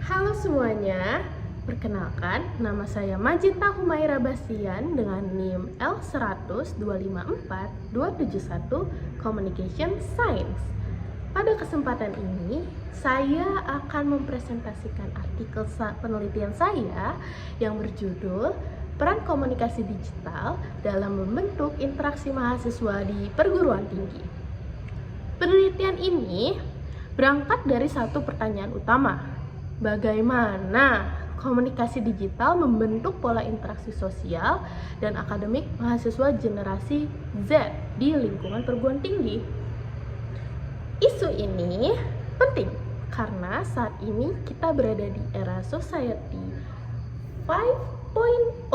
Halo semuanya, perkenalkan nama saya Majita Humaira Bastian dengan NIM L100254271 Communication Science. Pada kesempatan ini, saya akan mempresentasikan artikel penelitian saya yang berjudul Peran Komunikasi Digital dalam Membentuk Interaksi Mahasiswa di Perguruan Tinggi. Penelitian ini berangkat dari satu pertanyaan utama. Bagaimana komunikasi digital membentuk pola interaksi sosial dan akademik mahasiswa generasi Z di lingkungan perguruan tinggi? Isu ini penting karena saat ini kita berada di era society 5.0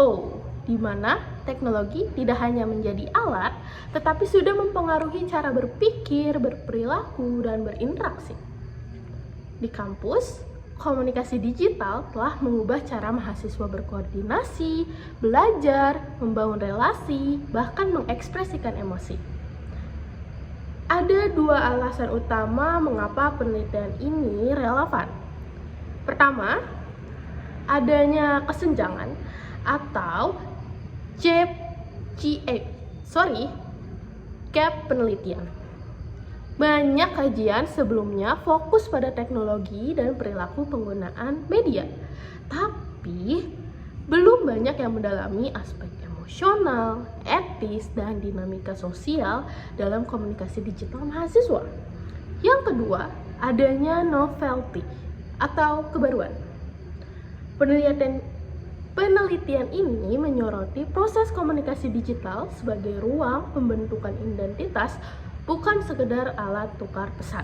di mana teknologi tidak hanya menjadi alat tetapi sudah mempengaruhi cara berpikir, berperilaku, dan berinteraksi. Di kampus, komunikasi digital telah mengubah cara mahasiswa berkoordinasi, belajar, membangun relasi, bahkan mengekspresikan emosi. Ada dua alasan utama mengapa penelitian ini relevan. Pertama, adanya kesenjangan atau gap penelitian. Banyak kajian sebelumnya fokus pada teknologi dan perilaku penggunaan media, tapi belum banyak yang mendalami aspek emosional, etis, dan dinamika sosial dalam komunikasi digital mahasiswa. Yang kedua, adanya novelty atau kebaruan. Penelitian ini menyoroti proses komunikasi digital sebagai ruang pembentukan identitas, bukan sekedar alat tukar pesan.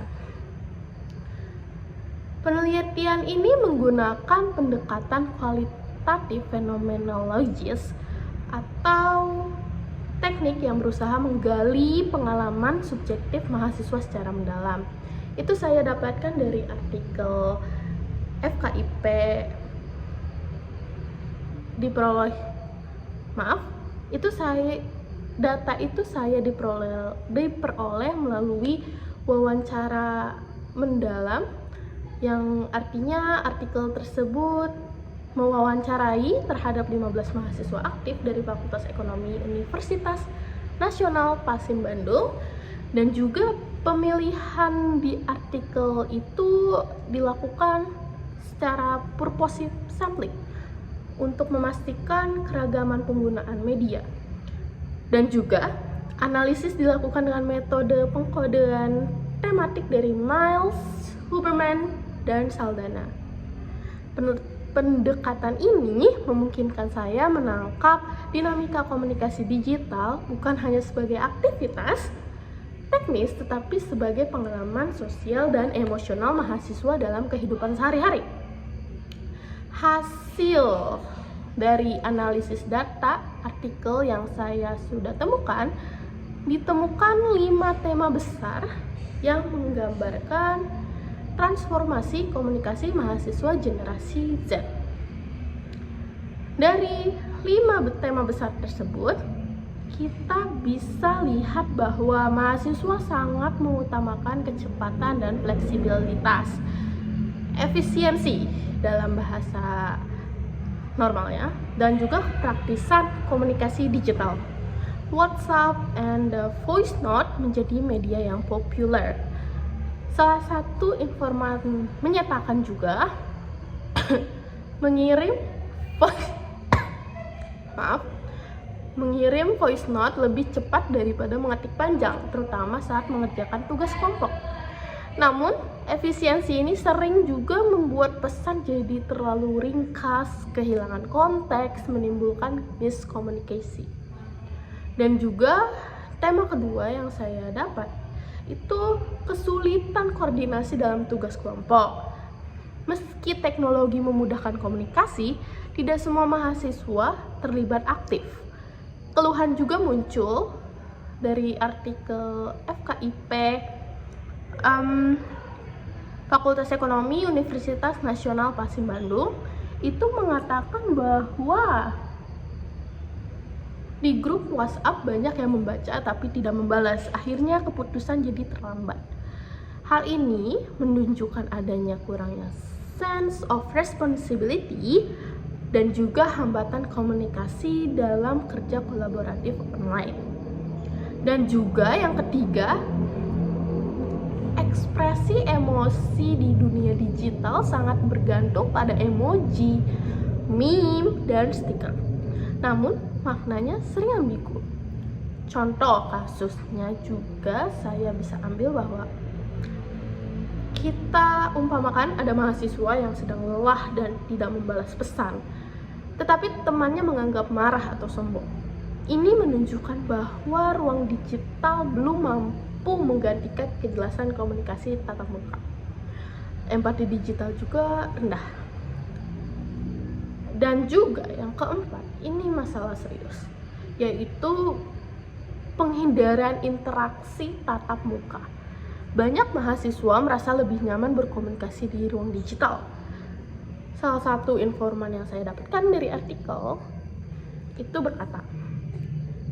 Penelitian ini menggunakan pendekatan kualitatif fenomenologis atau teknik yang berusaha menggali pengalaman subjektif mahasiswa secara mendalam. Itu saya dapatkan dari artikel FKIP data itu saya diperoleh melalui wawancara mendalam, yang artinya artikel tersebut mewawancarai terhadap 15 mahasiswa aktif dari Fakultas Ekonomi Universitas Nasional Pasin Bandung, dan juga pemilihan di artikel itu dilakukan secara purposive sampling untuk memastikan keragaman penggunaan media. Dan juga analisis dilakukan dengan metode pengkodean tematik dari Miles, Huberman, dan Saldana. Pendekatan ini memungkinkan saya menangkap dinamika komunikasi digital bukan hanya sebagai aktivitas teknis tetapi sebagai pengalaman sosial dan emosional mahasiswa dalam kehidupan sehari-hari. Hasil dari analisis data artikel yang saya sudah temukan, ditemukan 5 tema besar yang menggambarkan transformasi komunikasi mahasiswa generasi Z. Dari 5 tema besar tersebut, kita bisa lihat bahwa mahasiswa sangat mengutamakan kecepatan dan fleksibilitas, efisiensi dalam bahasa normalnya, dan juga praktisan komunikasi digital. WhatsApp and voice note menjadi media yang populer. Salah satu informan menyatakan juga mengirim voice note lebih cepat daripada mengetik panjang, terutama saat mengerjakan tugas kelompok. Namun, efisiensi ini sering juga membuat pesan jadi terlalu ringkas, kehilangan konteks, menimbulkan miskomunikasi. Dan juga tema kedua yang saya dapat itu kesulitan koordinasi dalam tugas kelompok. Meski teknologi memudahkan komunikasi, tidak semua mahasiswa terlibat aktif. Keluhan juga muncul dari artikel FKIP Fakultas Ekonomi Universitas Nasional Pasin Bandung itu mengatakan bahwa di grup WhatsApp banyak yang membaca tapi tidak membalas. Akhirnya keputusan jadi terlambat. Hal ini menunjukkan adanya kurangnya sense of responsibility, dan juga hambatan komunikasi dalam kerja kolaboratif online. Dan juga yang ketiga, ekspresi emosi di dunia digital sangat bergantung pada emoji, meme, dan stiker. Namun, maknanya sering ambigu. Contoh kasusnya juga saya bisa ambil bahwa kita umpamakan ada mahasiswa yang sedang lelah dan tidak membalas pesan, tetapi temannya menganggap marah atau sombong. Ini menunjukkan bahwa ruang digital belum mampu menggantikan kejelasan komunikasi tatap muka. Empati digital juga rendah. Dan juga yang keempat, ini masalah serius, yaitu penghindaran interaksi tatap muka. Banyak mahasiswa merasa lebih nyaman berkomunikasi di ruang digital. Salah satu informan yang saya dapatkan dari artikel itu berkata,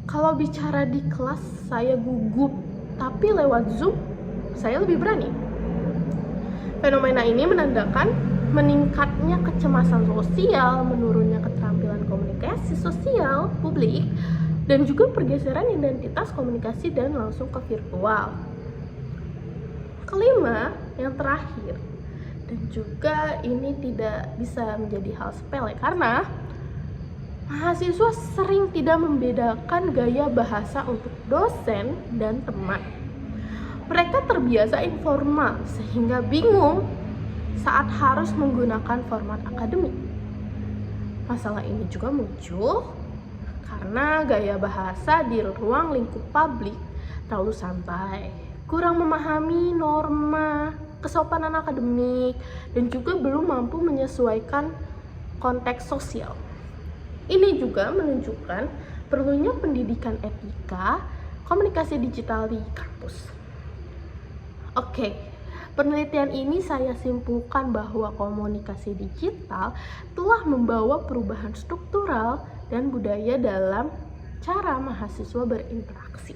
kalau bicara di kelas saya gugup, tapi lewat Zoom saya lebih berani. Fenomena ini menandakan meningkatnya kecemasan sosial, menurunnya keterampilan komunikasi sosial publik, dan juga pergeseran identitas komunikasi dan langsung ke virtual. Kelima, yang terakhir, dan juga ini tidak bisa menjadi hal sepele karena mahasiswa sering tidak membedakan gaya bahasa untuk dosen dan teman. Mereka terbiasa informal sehingga bingung saat harus menggunakan format akademik. Masalah ini juga muncul karena gaya bahasa di ruang lingkup publik terlalu santai, kurang memahami norma kesopanan akademik, dan juga belum mampu menyesuaikan konteks sosial. Ini juga menunjukkan perlunya pendidikan etika komunikasi digital di kampus. Oke, penelitian ini saya simpulkan bahwa komunikasi digital telah membawa perubahan struktural dan budaya dalam cara mahasiswa berinteraksi.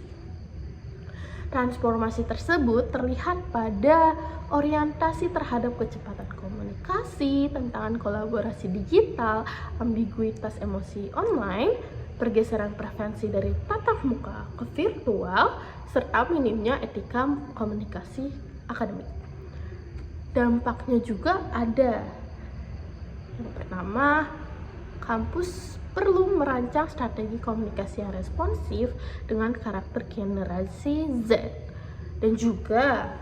Transformasi tersebut terlihat pada orientasi terhadap kecepatan komunikasi, tantangan kolaborasi digital, ambiguitas emosi online, pergeseran preferensi dari tatap muka ke virtual, serta minimnya etika komunikasi akademik. Dampaknya juga ada. Yang pertama, kampus perlu merancang strategi komunikasi yang responsif dengan karakter generasi Z, dan juga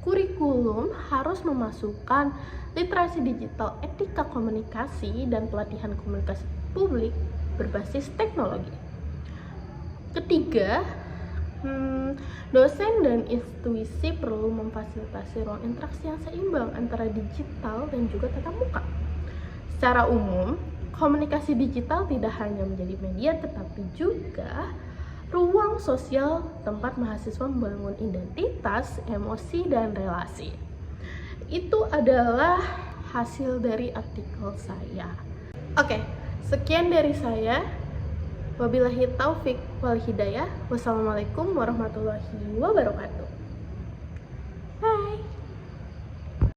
kurikulum harus memasukkan literasi digital, etika komunikasi, dan pelatihan komunikasi publik berbasis teknologi. Ketiga, dosen dan institusi perlu memfasilitasi ruang interaksi yang seimbang antara digital dan juga tatap muka. Secara umum, komunikasi digital tidak hanya menjadi media, tetapi juga ruang sosial tempat mahasiswa membangun identitas, emosi, dan relasi. Itu adalah hasil dari artikel saya. Oke, sekian dari saya. Wabillahi taufik wal hidayah. Wassalamualaikum warahmatullahi wabarakatuh.